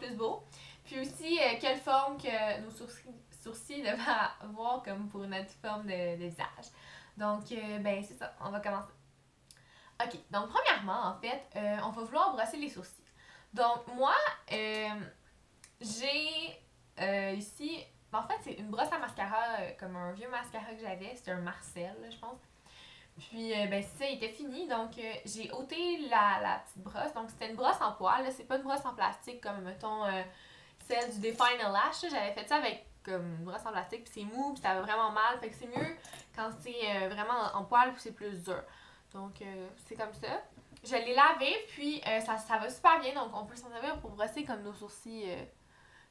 plus beau. Puis aussi, quelle forme que nos sourcils devraient avoir comme pour notre forme de visage. Donc, ben c'est ça, on va commencer. Ok, donc premièrement, en fait, on va vouloir brosser les sourcils. Donc, moi, j'ai ici, en fait, c'est une brosse à mascara, comme un vieux mascara que j'avais, c'était un Marcel, là, je pense. Puis, ben, ça, il était fini, donc j'ai ôté la petite brosse. Donc, c'était une brosse en poil, là, c'est pas une brosse en plastique comme, mettons, celle du Define a Lash. J'avais fait ça avec comme une brosse en plastique, puis c'est mou, puis ça va vraiment mal. Fait que c'est mieux quand c'est vraiment en poil, puis c'est plus dur. Donc, c'est comme ça. Je l'ai lavé, puis ça va super bien. Donc, on peut s'en servir pour brosser comme nos sourcils,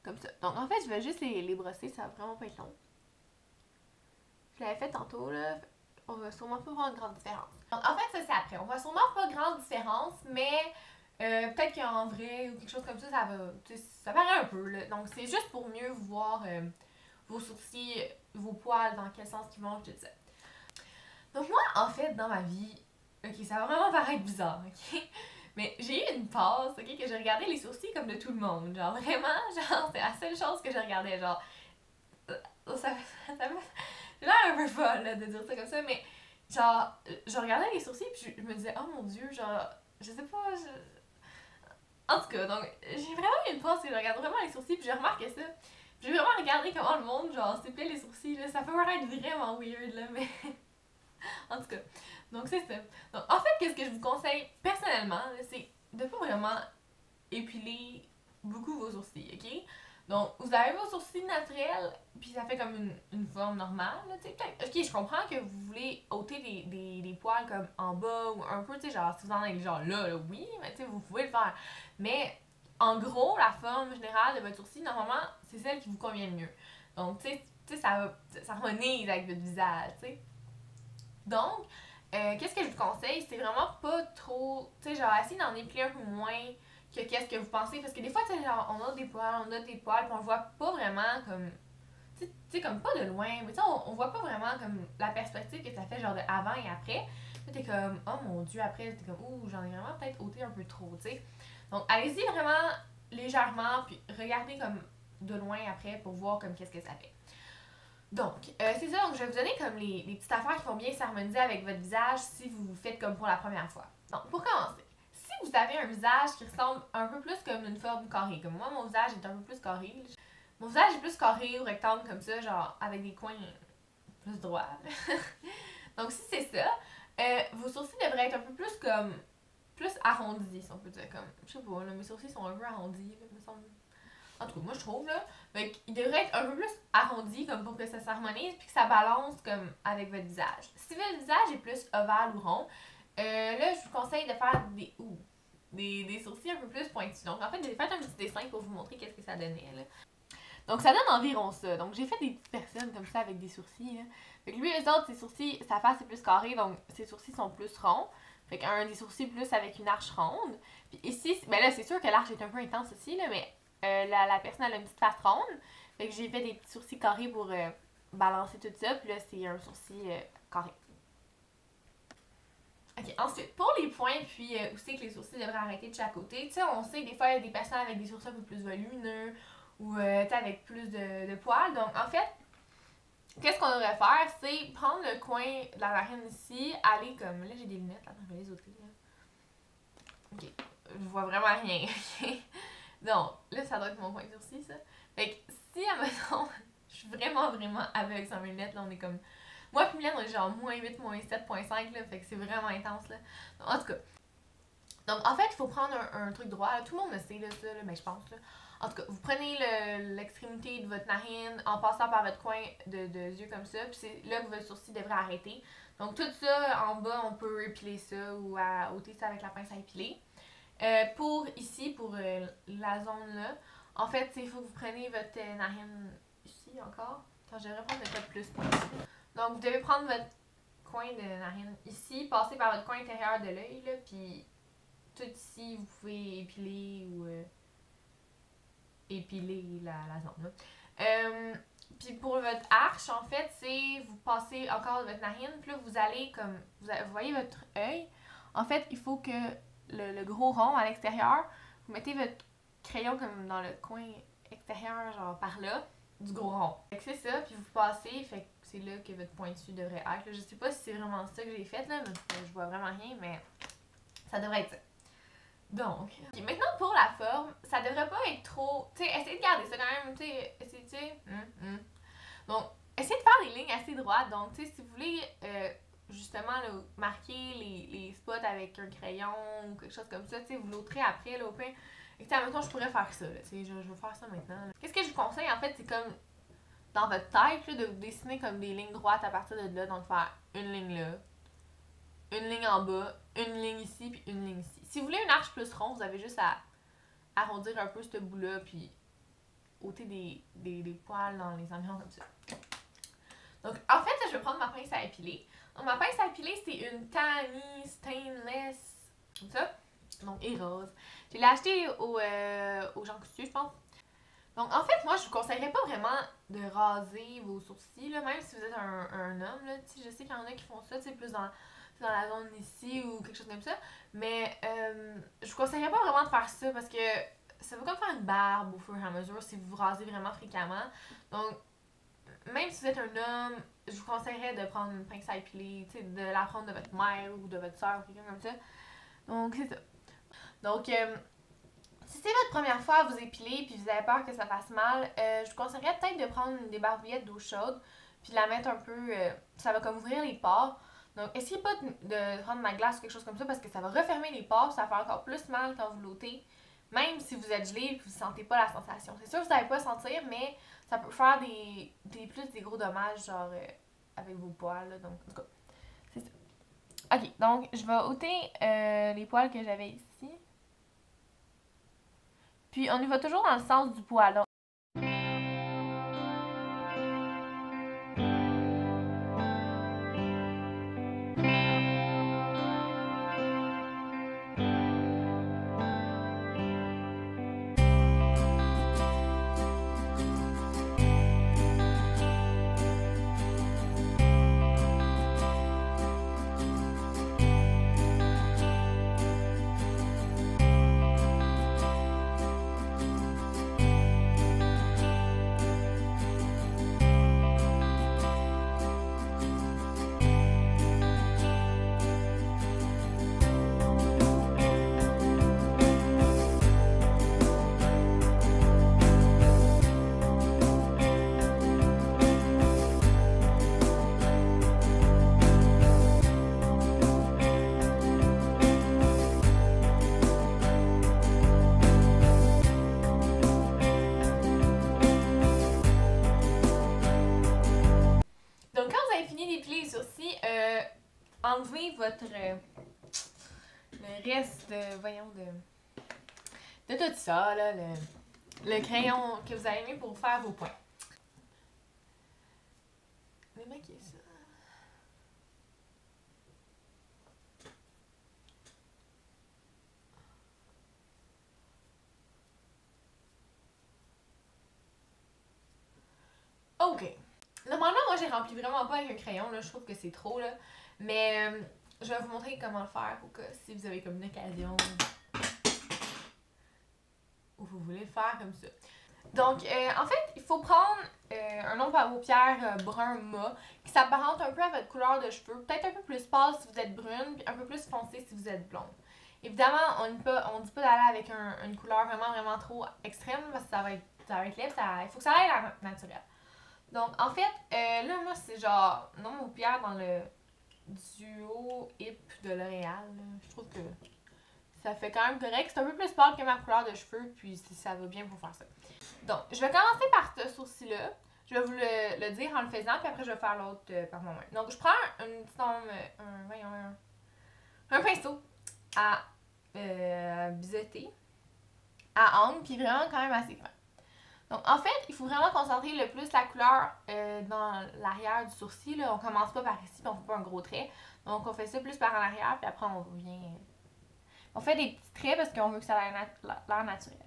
comme ça. Donc, en fait, je vais juste les brosser. Ça va vraiment pas être long. Je l'avais fait tantôt, là. On va sûrement pas voir une grande différence. Donc, en fait, ça, c'est après. On va sûrement pas grande différence, mais peut-être qu'en vrai, ou quelque chose comme ça ça paraît un peu, là. Donc, c'est juste pour mieux voir vos sourcils, vos poils, dans quel sens ils vont, tout ça. Donc, moi, en fait, dans ma vie, ok, ça va vraiment paraître bizarre, ok? Mais j'ai eu une passe, ok, que je regardais les sourcils comme de tout le monde. Genre, vraiment, genre, c'est la seule chose que je regardais. Genre, ça me. J'ai l'air un peu folle, là, de dire ça comme ça, mais genre, je regardais les sourcils, puis je me disais, oh mon dieu, genre, je sais pas, En tout cas, donc, j'ai vraiment eu une passe que je regarde vraiment les sourcils, puis j'ai remarqué ça. J'ai vraiment regardé comment le monde, genre, s'épile les sourcils, là. Ça peut paraître vraiment weird, là, mais. En tout cas, donc c'est ça. Donc, en fait, qu'est-ce que je vous conseille personnellement, c'est de pas vraiment épiler beaucoup vos sourcils, ok? Donc, vous avez vos sourcils naturels, puis ça fait comme une forme normale, tu sais, peut-être. Ok, je comprends que vous voulez ôter des poils comme en bas ou un peu, tu sais, genre, si vous en avez genre là, oui, mais tu sais, vous pouvez le faire. Mais, en gros, la forme générale de votre sourcil, normalement, c'est celle qui vous convient le mieux. Donc, tu sais, ça harmonise avec votre visage, tu sais. Donc, qu'est-ce que je vous conseille? C'est vraiment pas trop. Tu sais, genre, essayez d'en épiler un peu moins que qu'est-ce que vous pensez. Parce que des fois, tu sais, genre, on a des poils, puis on le voit pas vraiment comme. Tu sais, comme pas de loin. Mais tu sais, on voit pas vraiment comme la perspective que ça fait, genre, de avant et après. Puis t'es comme, oh mon dieu, après, t'es comme, ouh, j'en ai vraiment peut-être ôté un peu trop, tu sais. Donc, allez-y vraiment légèrement, puis regardez comme de loin après pour voir comme qu'est-ce que ça fait. Donc, c'est ça. Donc, je vais vous donner comme les petites affaires qui vont bien s'harmoniser avec votre visage si vous vous faites comme pour la première fois. Donc, pour commencer, si vous avez un visage qui ressemble un peu plus comme une forme carrée, comme moi, mon visage est un peu plus carré. Mon visage est plus carré ou rectangle comme ça, genre avec des coins plus droits. Donc, si c'est ça, vos sourcils devraient être un peu plus arrondis, si on peut dire. Comme, je sais pas, là, mes sourcils sont un peu arrondis, là, me semble. En tout cas, moi je trouve là. Fait qu'il devrait être un peu plus arrondi comme pour que ça s'harmonise puis que ça balance comme avec votre visage. Si votre visage est plus ovale ou rond, là je vous conseille de faire des sourcils un peu plus pointus. Donc en fait, j'ai fait un petit dessin pour vous montrer qu'est-ce que ça donnait là. Donc ça donne environ ça. Donc j'ai fait des petites personnes comme ça avec des sourcils là. Fait que lui, eux autres, ses sourcils, sa face est plus carrée, donc ses sourcils sont plus ronds. Fait qu'un des sourcils plus avec une arche ronde. Puis ici, ben là c'est sûr que l'arche est un peu intense aussi là, mais la personne elle a une petite face ronde. Fait que j'ai fait des petits sourcils carrés pour balancer tout ça. Puis là, c'est un sourcil carré. Ok, ensuite, pour les points, puis où c'est que les sourcils devraient arrêter de chaque côté. Tu sais, on sait que des fois, il y a des personnes avec des sourcils un peu plus volumineux ou tu sais, avec plus de poils. Donc, en fait, qu'est-ce qu'on devrait faire? C'est prendre le coin de la narine ici, aller comme. Là, j'ai des lunettes, là, je vais les ôter. Là. Ok, je vois vraiment rien. Donc, là, ça doit être mon coin de sourcil, ça. Fait que si, admettons, je suis vraiment aveugle sans mes lunettes, là, on est comme. Moi, puis Mylène, on est genre -8, -7.5, là, fait que c'est vraiment intense, là. Donc, en tout cas. Donc, en fait, il faut prendre un truc droit, là. Tout le monde le sait, là, ça, là, mais je pense, là. En tout cas, vous prenez l'extrémité de votre narine en passant par votre coin de yeux comme ça, puis c'est là que votre sourcil devrait arrêter. Donc, tout ça, en bas, on peut épiler ça ou ôter ça avec la pince à épiler. Pour ici, pour la zone là, en fait, il faut que vous preniez votre narine ici encore. Attends, je vais reprendre le code plus. Donc, vous devez prendre votre coin de narine ici, passer par votre coin intérieur de l'œil, là, puis tout ici, vous pouvez épiler ou épiler la zone. Là. Puis pour votre arche, en fait, c'est vous passez encore votre narine, puis là, vous allez comme. Vous voyez votre œil. En fait, il faut que le gros rond à l'extérieur, vous mettez votre crayon comme dans le coin extérieur, genre par là, du gros rond. Fait que c'est ça, puis vous passez, fait que c'est là que votre pointu devrait être. Je sais pas si c'est vraiment ça que j'ai fait là, mais je vois vraiment rien, mais ça devrait être ça. Donc, maintenant pour la forme, ça devrait pas être trop, tu sais, essayez de garder ça quand même, tu sais, essayez, tu sais, Donc, essayez de faire des lignes assez droites, donc, tu sais, si vous voulez justement là, marquer les spots avec un crayon ou quelque chose comme ça, tu sais, vous l'autrez après, là, au pain. Et tu sais, maintenant, je pourrais faire ça, là, tu sais, je vais faire ça maintenant. Qu'est-ce que je vous conseille, en fait, c'est comme, dans votre tête, là, de vous dessiner comme des lignes droites à partir de là, donc faire une ligne là, une ligne en bas, une ligne ici, puis une ligne ici. Si vous voulez une arche plus ronde, vous avez juste à arrondir un peu ce bout-là, puis ôter des poils dans les environs comme ça. Donc, en fait, je vais prendre ma pince à épiler. Donc, ma pince à épiler, c'est une Tami Stainless, comme ça. Donc, et rose. Je l'ai acheté au Jean Coutu, je pense. Donc, en fait, moi, je vous conseillerais pas vraiment de raser vos sourcils, là, même si vous êtes un homme, là. Tu sais, je sais qu'il y en a qui font ça, tu sais, plus dans la zone ici ou quelque chose comme ça. Mais, je vous conseillerais pas vraiment de faire ça parce que ça va comme faire une barbe au fur et à mesure si vous vous rasez vraiment fréquemment. Donc, même si vous êtes un homme, je vous conseillerais de prendre une pince à épiler, tu sais, de la prendre de votre mère ou de votre soeur ou quelqu'un comme ça. Donc, c'est ça. Donc, si c'est votre première fois à vous épiler puis vous avez peur que ça fasse mal, je vous conseillerais peut-être de prendre des barbouillettes d'eau chaude puis de la mettre un peu, ça va comme ouvrir les pores. Donc, essayez pas de prendre de la glace ou quelque chose comme ça parce que ça va refermer les pores, ça va faire encore plus mal quand vous l'ôtez. Même si vous êtes gelé et que vous ne sentez pas la sensation. C'est sûr que vous n'allez pas sentir, mais ça peut faire des gros dommages, genre avec vos poils. Là, donc, en tout cas, c'est ça. Ok, donc je vais ôter les poils que j'avais ici. Puis on y va toujours dans le sens du poil. Donc, d'épiler les sourcils, enlevez votre le reste de, voyons, de tout ça, là, le crayon que vous avez mis pour faire vos points. Démaquillez ça. Ok. Normalement, moi, j'ai rempli vraiment pas avec un crayon, là. Je trouve que c'est trop, là. Mais je vais vous montrer comment le faire pour que si vous avez comme une occasion ou vous voulez le faire comme ça. Donc, en fait, il faut prendre un ombre à paupières brun mat qui s'apparente un peu à votre couleur de cheveux. Peut-être un peu plus pâle si vous êtes brune, puis un peu plus foncé si vous êtes blonde. Évidemment, on dit pas d'aller avec une couleur vraiment trop extrême parce que ça va être laid, il faut que ça aille à la naturelle. Donc, en fait, là, moi, c'est genre non aux paupières dans le duo hip de L'Oréal. Je trouve que ça fait quand même correct. C'est un peu plus pâle que ma couleur de cheveux, puis ça va bien pour faire ça. Donc, je vais commencer par ce sourcil-là. Je vais vous le dire en le faisant, puis après, je vais faire l'autre par moi-même. Donc, je prends une petite un pinceau à biseauter, à angle, puis vraiment quand même assez fin. Donc, en fait, il faut vraiment concentrer le plus la couleur dans l'arrière du sourcil. Là. On commence pas par ici, puis on fait pas un gros trait. Donc, on fait ça plus par en arrière, puis après, on revient. On fait des petits traits parce qu'on veut que ça ait l'air naturel.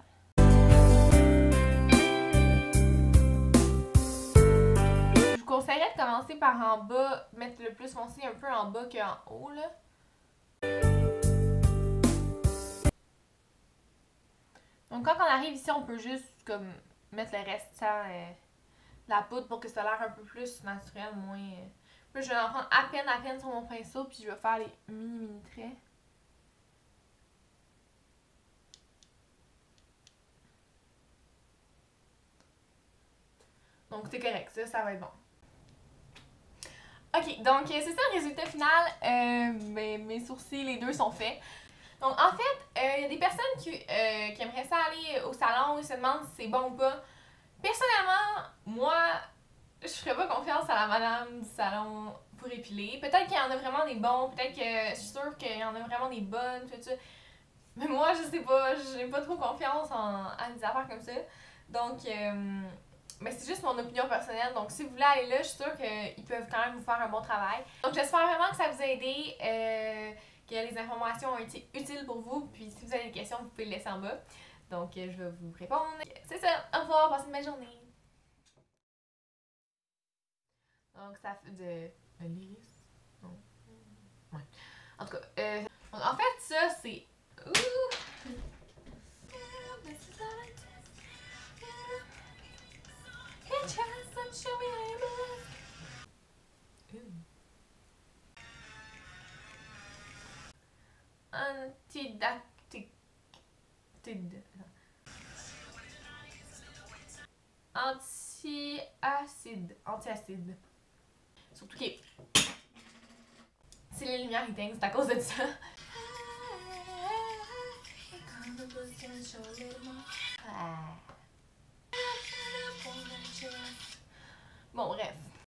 Je vous conseillerais de commencer par en bas, mettre le plus foncé un peu en bas qu'en haut, là. Donc quand on arrive ici, on peut juste comme mettre le restant de la poudre pour que ça a l'air un peu plus naturel, moins... Puis je vais en prendre à peine sur mon pinceau, puis je vais faire les mini traits. Donc c'est correct, ça va être bon. Ok, donc c'est ça le résultat final. Mes sourcils, les deux sont faits. Donc en fait, il y a des personnes qui aimeraient ça aller au salon, ils se demandent si c'est bon ou pas. Personnellement, moi, je ferais pas confiance à la madame du salon pour épiler. Peut-être qu'il y en a vraiment des bons, peut-être que je suis sûre qu'il y en a vraiment des bonnes, tout ça. Mais moi, je sais pas, j'ai pas trop confiance à des affaires comme ça. Donc, mais c'est juste mon opinion personnelle. Donc, si vous voulez aller là, je suis sûre qu'ils peuvent quand même vous faire un bon travail. Donc, j'espère vraiment que ça vous a aidé, que les informations ont été utiles pour vous. Puis, si vous avez des questions, vous pouvez les laisser en bas. Donc, je vais vous répondre. C'est ça. Au revoir. Passez une belle journée. Donc, ça fait de l'iris. Non. Ouais. En tout cas, en fait, ça, c'est. Ouh! Antidactique. Anti-acide. Anti-acide. Surtout que si les lumières éteignent, c'est à cause de ça. Bon, bref.